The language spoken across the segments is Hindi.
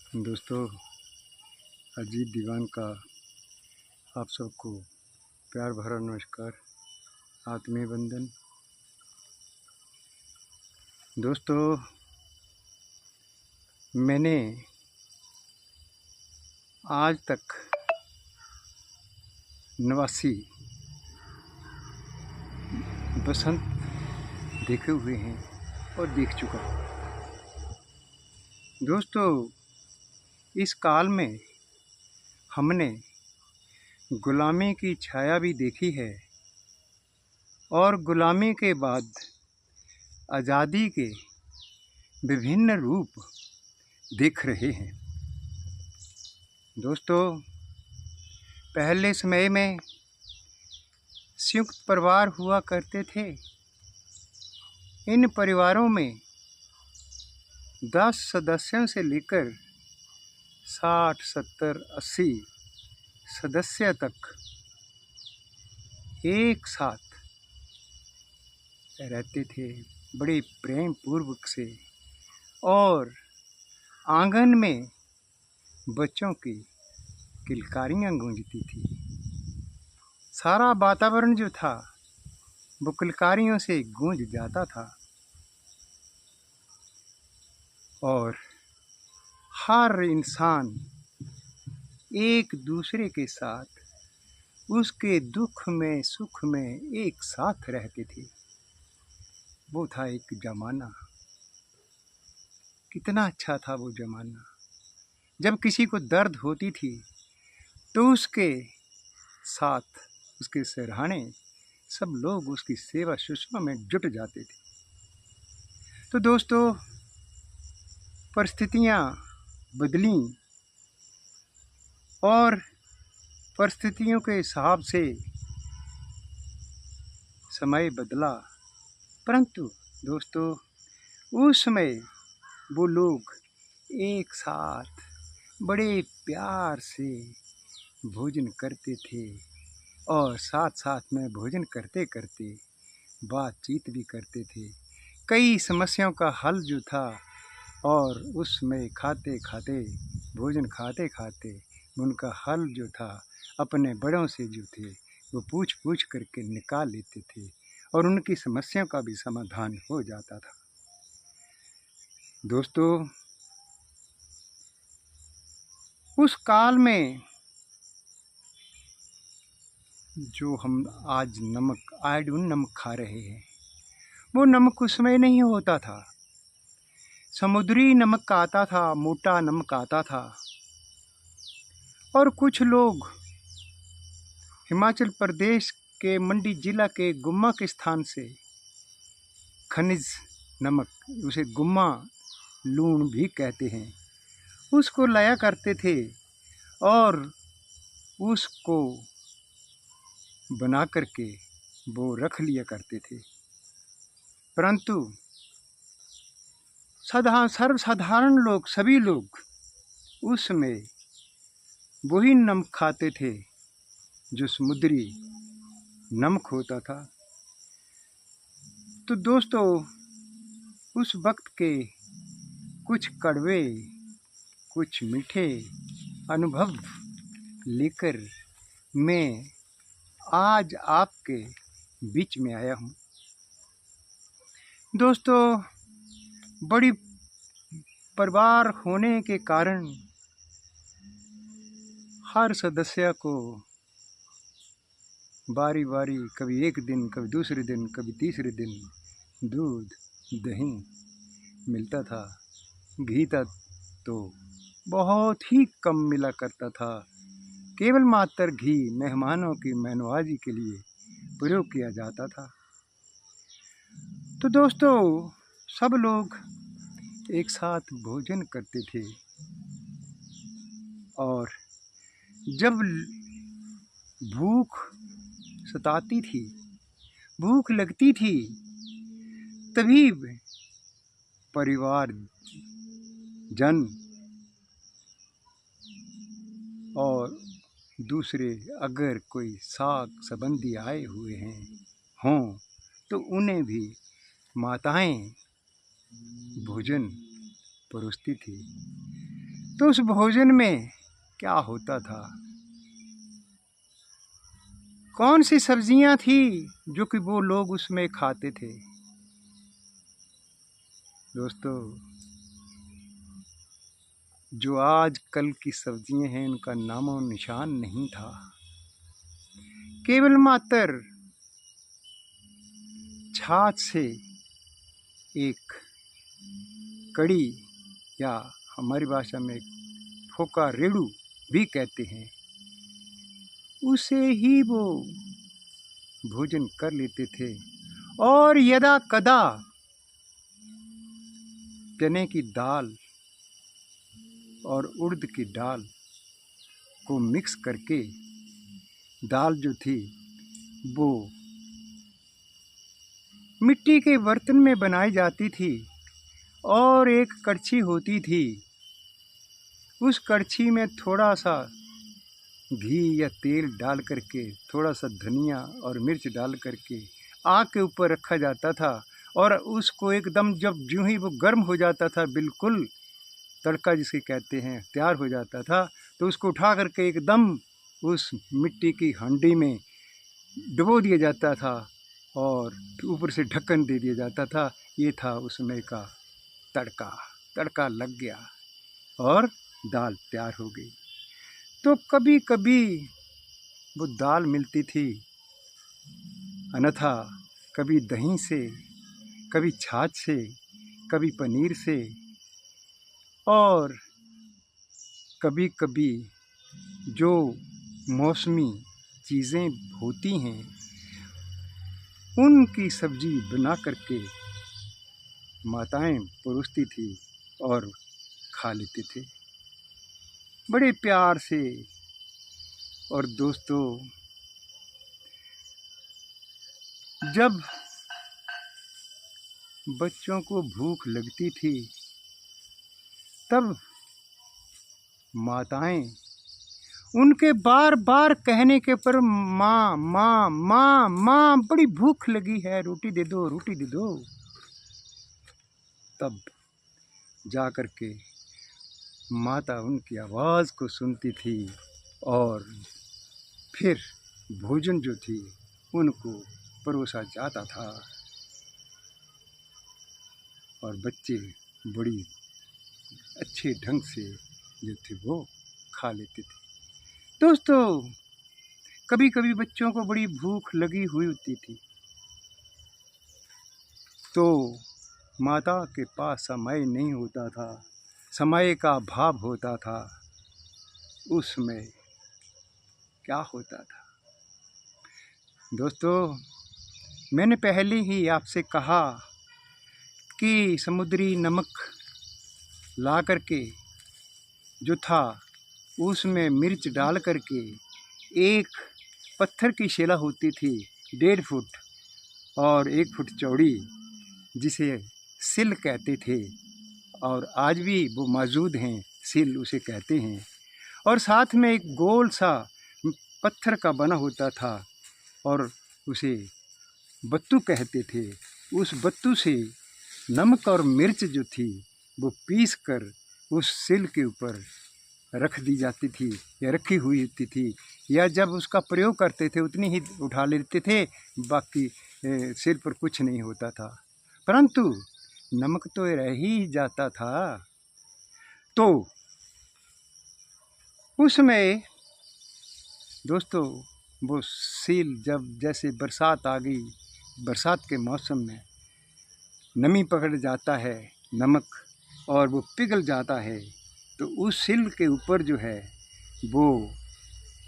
दोस्तों, अजीत दीवान का आप सबको प्यार भरा नमस्कार, आत्मीय वंदन। दोस्तों, मैंने आज तक 89 बसंत देखे हुए हैं और देख चुका हूँ। दोस्तों, इस काल में हमने गुलामी की छाया भी देखी है और गुलामी के बाद आज़ादी के विभिन्न रूप देख रहे हैं। दोस्तों, पहले समय में संयुक्त परिवार हुआ करते थे। इन परिवारों में 10 सदस्यों से लेकर 60, 70, 80 सदस्य तक एक साथ रहते थे, बड़े प्रेम पूर्वक से। और आंगन में बच्चों की किलकारियाँ गूंजती थी। सारा वातावरण जो था वो किलकारियों से गूंज जाता था और हर इंसान एक दूसरे के साथ उसके दुख में सुख में एक साथ रहते थे। वो था एक ज़माना। कितना अच्छा था वो ज़माना। जब किसी को दर्द होती थी तो उसके साथ उसके सराहने सब लोग उसकी सेवा शुश्रूषा में जुट जाते थे। तो दोस्तों, परिस्थितियाँ बदली और परिस्थितियों के हिसाब से समय बदला, परंतु दोस्तों उस समय वो लोग एक साथ बड़े प्यार से भोजन करते थे और साथ साथ में भोजन करते करते बातचीत भी करते थे। कई समस्याओं का हल जो था और उसमें खाते खाते भोजन खाते खाते उनका हल जो था अपने बड़ों से जो थे वो पूछ पूछ करके निकाल लेते थे और उनकी समस्याओं का भी समाधान हो जाता था। दोस्तों, उस काल में जो हम आज आयोडीन नमक खा रहे हैं वो नमक उस समय नहीं होता था। समुद्री नमक आता था, मोटा नमक आता था। और कुछ लोग हिमाचल प्रदेश के मंडी जिला के गुम्मा के स्थान से खनिज नमक, उसे गुम्मा लूण भी कहते हैं, उसको लाया करते थे और उसको बना करके वो रख लिया करते थे। परंतु सर्वसाधारण लोग, सभी लोग उसमें वही नमक खाते थे जो समुद्री नमक होता था। तो दोस्तों, उस वक्त के कुछ कड़वे कुछ मीठे अनुभव लेकर मैं आज आपके बीच में आया हूँ। दोस्तों, बड़ी परिवार होने के कारण हर सदस्य को बारी बारी, कभी एक दिन, कभी दूसरे दिन, कभी तीसरे दिन दूध दही मिलता था। घी तो बहुत ही कम मिला करता था। केवल मात्र घी मेहमानों की मेहनवाजी के लिए प्रयोग किया जाता था। तो दोस्तों, सब लोग एक साथ भोजन करते थे और जब भूख सताती थी, भूख लगती थी, तभी परिवार जन और दूसरे अगर कोई साक संबंधी आए हुए हों तो उन्हें भी माताएं भोजन परोसती थी। तो उस भोजन में क्या होता था, कौन सी सब्जियां थी जो कि वो लोग उसमें खाते थे। दोस्तों, जो आज कल की सब्जियां हैं उनका नामो निशान नहीं था। केवल मात्र छाछ से एक कड़ी, या हमारी भाषा में फोका रेड़ू भी कहते हैं, उसे ही वो भोजन कर लेते थे। और यदा कदा चने की दाल और उड़द की दाल को मिक्स करके दाल जो थी वो मिट्टी के बर्तन में बनाई जाती थी और एक कड़छी होती थी। उस कड़छी में थोड़ा सा घी या तेल डाल करके, थोड़ा सा धनिया और मिर्च डाल करके आग के ऊपर रखा जाता था और उसको एकदम जब यूं ही वो गर्म हो जाता था, बिल्कुल तड़का जिसे कहते हैं तैयार हो जाता था, तो उसको उठा करके एकदम उस मिट्टी की हांडी में डुबो दिया जाता था और ऊपर से ढक्कन दे दिया जाता था। ये था उस समय का तड़का। तड़का लग गया और दाल तैयार हो गई। तो कभी कभी वो दाल मिलती थी, अन्यथा कभी दही से, कभी छाछ से, कभी पनीर से, और कभी कभी जो मौसमी चीज़ें होती हैं उनकी सब्जी बना करके माताएं परोसती थी और खा लेते थे बड़े प्यार से। और दोस्तों, जब बच्चों को भूख लगती थी तब माताएं उनके बार बार कहने के पर माँ माँ माँ माँ बड़ी भूख लगी है, रोटी दे दो, रोटी दे दो, तब जा कर के माता उनकी आवाज़ को सुनती थी और फिर भोजन जो थी उनको परोसा जाता था और बच्चे बड़ी अच्छे ढंग से जो थे वो खा लेते थे। दोस्तों, कभी कभी बच्चों को बड़ी भूख लगी हुई होती थी तो माता के पास समय नहीं होता था, समय का अभाव होता था। उसमें क्या होता था दोस्तों, मैंने पहले ही आपसे कहा कि समुद्री नमक ला करके जो था उसमें मिर्च डाल करके एक पत्थर की शिला होती थी 1.5 फुट और 1 फुट चौड़ी, जिसे सिल कहते थे और आज भी वो मौजूद हैं, सिल उसे कहते हैं। और साथ में एक गोल सा पत्थर का बना होता था और उसे बत्तू कहते थे। उस बत्तू से नमक और मिर्च जो थी वो पीस कर उस सिल के ऊपर रख दी जाती थी या रखी हुई होती थी, या जब उसका प्रयोग करते थे उतनी ही उठा लेते थे, बाकी सिर पर कुछ नहीं होता था, परंतु नमक तो रह ही जाता था। तो उसमें दोस्तों वो सील जब जैसे बरसात आ गई, बरसात के मौसम में नमी पकड़ जाता है नमक और वो पिघल जाता है, तो उस सिल के ऊपर जो है वो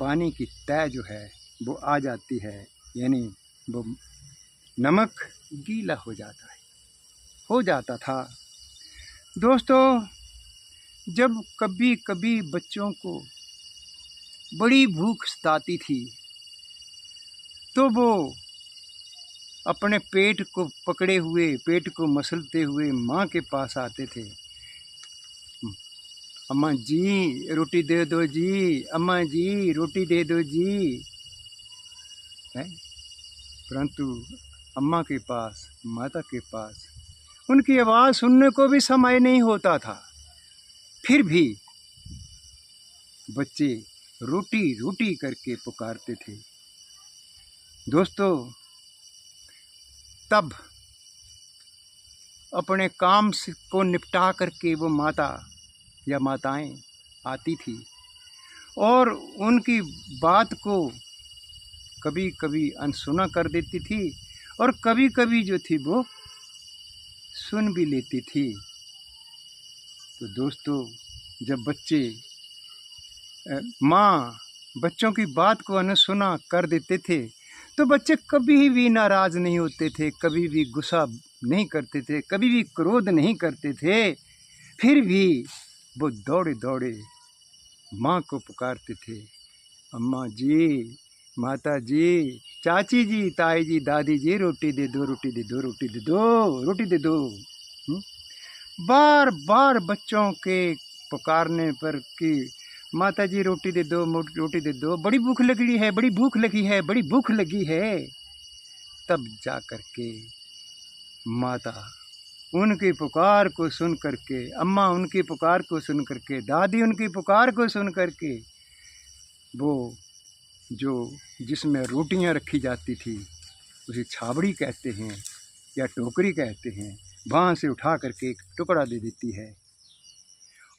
पानी की तह जो है वो आ जाती है, यानी वो नमक गीला हो जाता था। दोस्तों, जब कभी कभी बच्चों को बड़ी भूख सताती थी तो वो अपने पेट को पकड़े हुए, पेट को मसलते हुए माँ के पास आते थे। अम्मा जी रोटी दे दो जी, अम्मा जी रोटी दे दो जी, है। परंतु अम्मा के पास, माता के पास उनकी आवाज़ सुनने को भी समय नहीं होता था। फिर भी बच्चे रोटी रोटी करके पुकारते थे। दोस्तों, तब अपने काम को निपटा करके वो माता या माताएं आती थी और उनकी बात को कभी कभी अनसुना कर देती थी और कभी कभी जो थी वो सुन भी लेती थी। तो दोस्तों, जब माँ बच्चों की बात को अनसुना कर देते थे तो बच्चे कभी भी नाराज़ नहीं होते थे, कभी भी गुस्सा नहीं करते थे, कभी भी क्रोध नहीं करते थे। फिर भी वो दौड़े दौड़े माँ को पुकारते थे, अम्मा जी, माता जी, चाची जी, ताई जी, दादी जी, रोटी दे दो, रोटी दे दो, रोटी दे दो, रोटी दे दो। बार बार बच्चों के पुकारने पर कि माता जी रोटी दे दो, रोटी दे दो, बड़ी भूख लगी है, बड़ी भूख लगी है, बड़ी भूख लगी है। तब जा कर के माता उनकी पुकार को सुन करके, अम्मा उनकी पुकार को सुन करके, दादी उनकी पुकार को सुन करके वो जो जिसमें रोटियां रखी जाती थी उसे छाबड़ी कहते हैं या टोकरी कहते हैं, वहाँ से उठा करके एक टुकड़ा दे देती है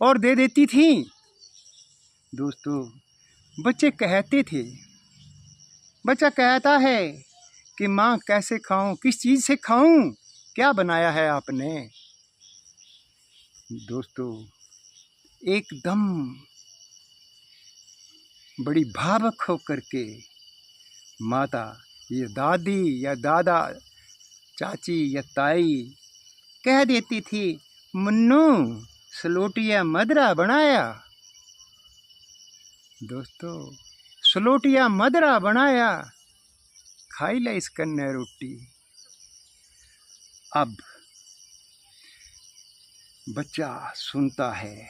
और दे देती थी। दोस्तों, बच्चे कहते थे, बच्चा कहता है कि माँ कैसे खाऊं, किस चीज़ से खाऊं, क्या बनाया है आपने। दोस्तों, एकदम बड़ी भावुक होकर के माता, ये दादी या दादा, चाची या ताई कह देती थी, मुन्नू सलोटिया मदरा बनाया। दोस्तों, सलोटिया मदरा बनाया, खाई ले इस कन्ने रोटी। अब बच्चा सुनता है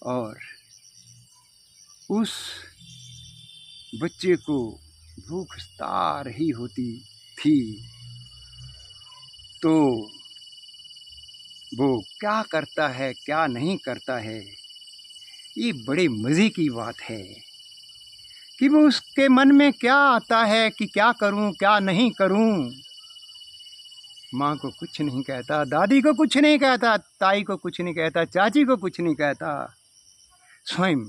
और उस बच्चे को भूख सता रही होती थी तो वो क्या करता है क्या नहीं करता है, ये बड़े मज़े की बात है कि वो उसके मन में क्या आता है कि क्या करूं क्या नहीं करूं। माँ को कुछ नहीं कहता, दादी को कुछ नहीं कहता, ताई को कुछ नहीं कहता, चाची को कुछ नहीं कहता, स्वयं।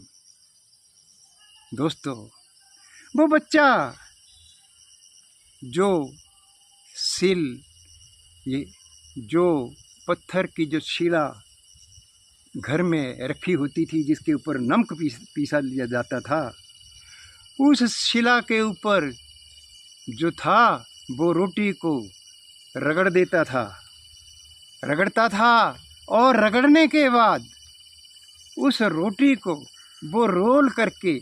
दोस्तों, वो बच्चा जो जो पत्थर की जो शिला घर में रखी होती थी जिसके ऊपर नमक पीसा लिया जाता था, उस शिला के ऊपर जो था वो रोटी को रगड़ता था और रगड़ने के बाद उस रोटी को वो रोल करके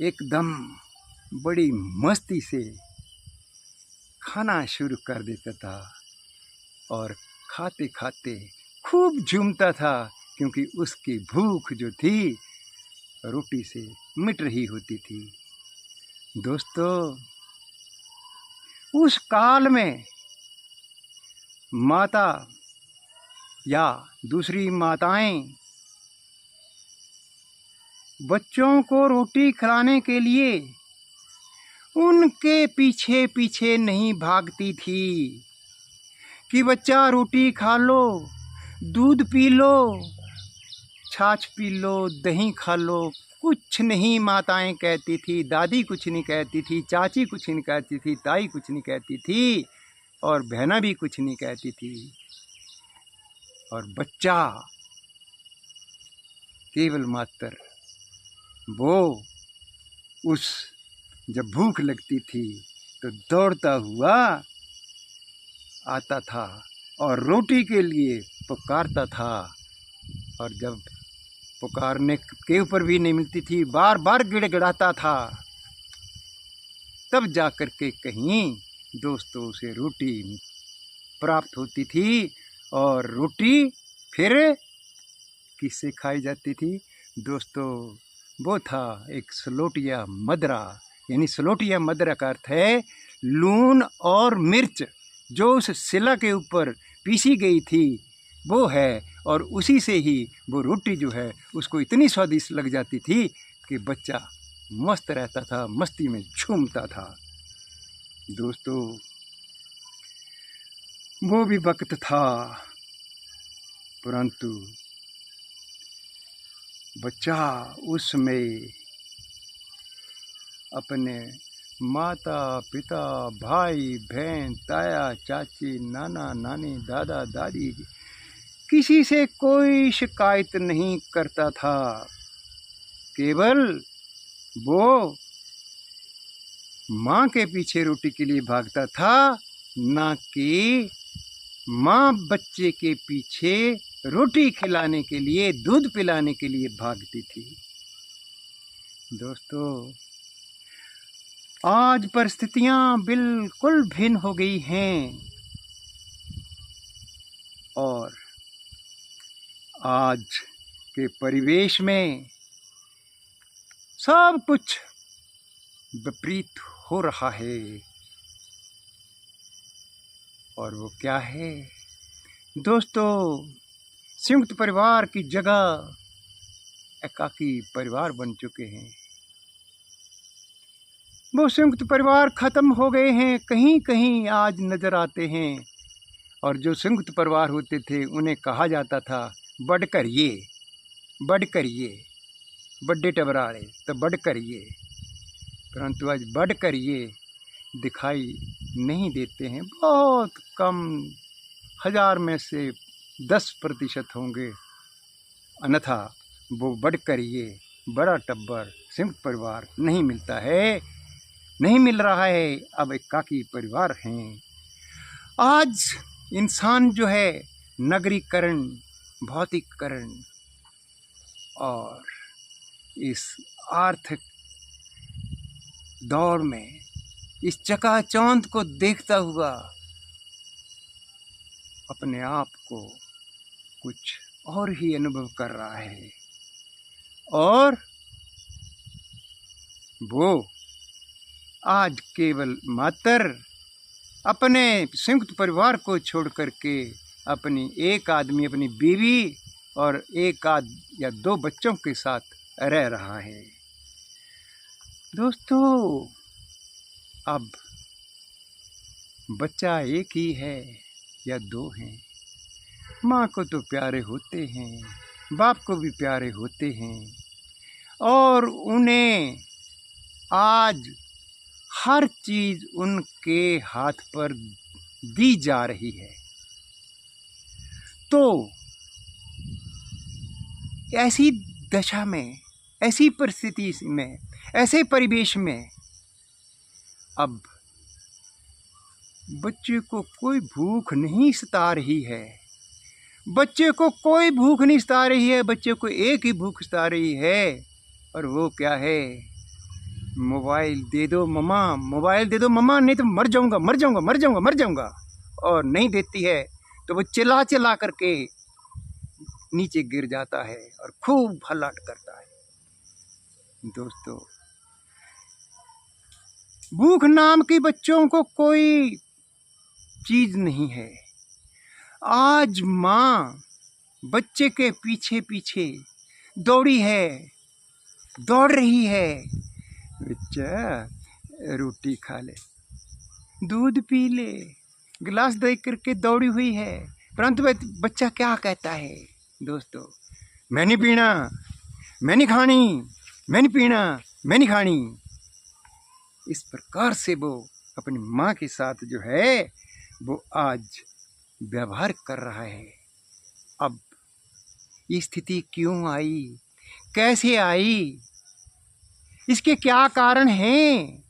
एकदम बड़ी मस्ती से खाना शुरू कर देता था और खाते खाते खूब झूमता था, क्योंकि उसकी भूख जो थी रोटी से मिट रही होती थी। दोस्तों, उस काल में माता या दूसरी माताएं बच्चों को रोटी खिलाने के लिए उनके पीछे पीछे नहीं भागती थी कि बच्चा रोटी खा लो, दूध पी लो, छाछ पी लो, दही खा लो। कुछ नहीं माताएं कहती थी, दादी कुछ नहीं कहती थी, चाची कुछ नहीं कहती थी, ताई कुछ नहीं कहती थी और बहना भी कुछ नहीं कहती थी। और बच्चा केवल मात्र वो उस जब भूख लगती थी तो दौड़ता हुआ आता था और रोटी के लिए पुकारता था, और जब पुकारने के ऊपर भी नहीं मिलती थी, बार बार गिड़गिड़ाता था, तब जाकर के कहीं दोस्तों से रोटी प्राप्त होती थी। और रोटी फिर किससे खाई जाती थी दोस्तों? वो था एक सलोटिया मदरा, यानी सलोटिया मदरा का अर्थ है लून और मिर्च जो उस शिला के ऊपर पीसी गई थी वो है, और उसी से ही वो रोटी जो है उसको इतनी स्वादिष्ट लग जाती थी कि बच्चा मस्त रहता था, मस्ती में झूमता था। दोस्तों, वो भी वक्त था, परंतु बच्चा उस समय अपने माता पिता, भाई बहन, ताया चाची, नाना नानी, दादा दादी, किसी से कोई शिकायत नहीं करता था। केवल वो माँ के पीछे रोटी के लिए भागता था, ना कि माँ बच्चे के पीछे रोटी खिलाने के लिए, दूध पिलाने के लिए भागती थी। दोस्तों, आज परिस्थितियां बिल्कुल भिन्न हो गई हैं और आज के परिवेश में सब कुछ विपरीत हो रहा है। और वो क्या है दोस्तों? संयुक्त परिवार की जगह एकाकी परिवार बन चुके हैं। वो संयुक्त परिवार खत्म हो गए हैं, कहीं कहीं आज नजर आते हैं। और जो संयुक्त परिवार होते थे उन्हें कहा जाता था बढ़कर ये, बढ़कर ये, बड़े टबराड़े तो बढ़कर ये। परंतु आज बढ़कर ये दिखाई नहीं देते हैं। बहुत कम, 1000 में से 10% होंगे, अन्यथा वो बढ़कर ये बड़ा टब्बर संयुक्त परिवार नहीं मिलता है, नहीं मिल रहा है। अब एकाकी परिवार हैं। आज इंसान जो है नगरीकरण, भौतिकीकरण और इस आर्थिक दौर में इस चकाचौंध को देखता हुआ अपने आप को कुछ और ही अनुभव कर रहा है। और वो आज केवल मात्र अपने संयुक्त परिवार को छोड़ करके अपनी एक आदमी, अपनी बीवी और एक आध या 2 बच्चों के साथ रह रहा है। दोस्तों, अब बच्चा एक ही है या 2 हैं, माँ को तो प्यारे होते हैं, बाप को भी प्यारे होते हैं और उन्हें आज हर चीज उनके हाथ पर दी जा रही है। तो ऐसी दशा में, ऐसी परिस्थिति में, ऐसे परिवेश में अब बच्चे को कोई भूख नहीं सता रही है। बच्चे को कोई भूख नहीं सता रही है, बच्चे को एक ही भूख सता रही है, और वो क्या है? मोबाइल दे दो मम्मा, मोबाइल दे दो मम्मा, नहीं तो मर जाऊंगा, मर जाऊंगा, मर जाऊंगा, मर जाऊंगा। और नहीं देती है तो वो चिल्ला चिल्ला करके नीचे गिर जाता है और खूब हल्लाट करता है। दोस्तों, भूख नाम की बच्चों को कोई चीज नहीं है। आज माँ बच्चे के पीछे पीछे दौड़ी है, दौड़ रही है। बच्चा रोटी खा ले, दूध पी ले, गिलास दे करके दौड़ी हुई है। परंतु बच्चा क्या कहता है दोस्तों? मैं नहीं पीना, मैं नहीं खानी, मैं नहीं पीना, मैं नहीं खानी। इस प्रकार से वो अपनी माँ के साथ जो है वो आज व्यवहार कर रहा है। अब ये स्थिति क्यों आई, कैसे आई, इसके क्या कारण हैं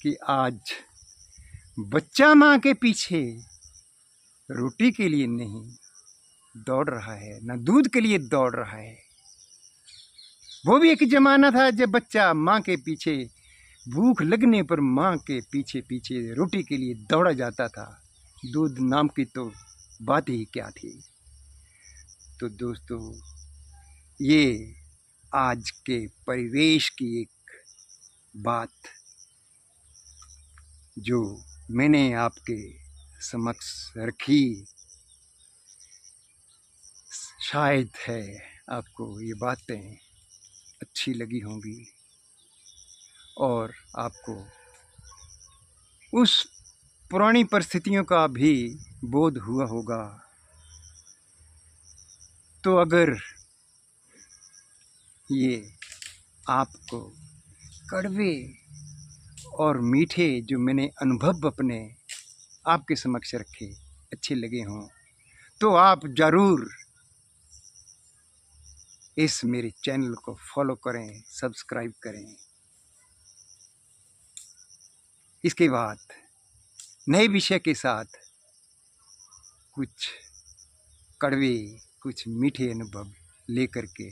कि आज बच्चा माँ के पीछे रोटी के लिए नहीं दौड़ रहा है, ना दूध के लिए दौड़ रहा है। वो भी एक जमाना था जब बच्चा माँ के पीछे, भूख लगने पर माँ के पीछे पीछे रोटी के लिए दौड़ा जाता था। दूध नाम की तो बात ही क्या थी। तो दोस्तों, ये आज के परिवेश की एक बात जो मैंने आपके समक्ष रखी। शायद है आपको ये बातें अच्छी लगी होंगी और आपको उस पुरानी परिस्थितियों का भी बोध हुआ होगा। तो अगर ये आपको कड़वे और मीठे जो मैंने अनुभव अपने आपके समक्ष रखे अच्छे लगे हों, तो आप ज़रूर इस मेरे चैनल को फॉलो करें, सब्सक्राइब करें। इसके बाद नए विषय के साथ कुछ कड़वे कुछ मीठे अनुभव लेकर के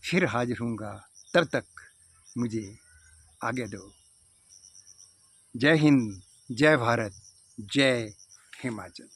फिर हाजिर होऊंगा। तब तक मुझे आज्ञा दो। जय हिंद, जय भारत, जय हिमाचल।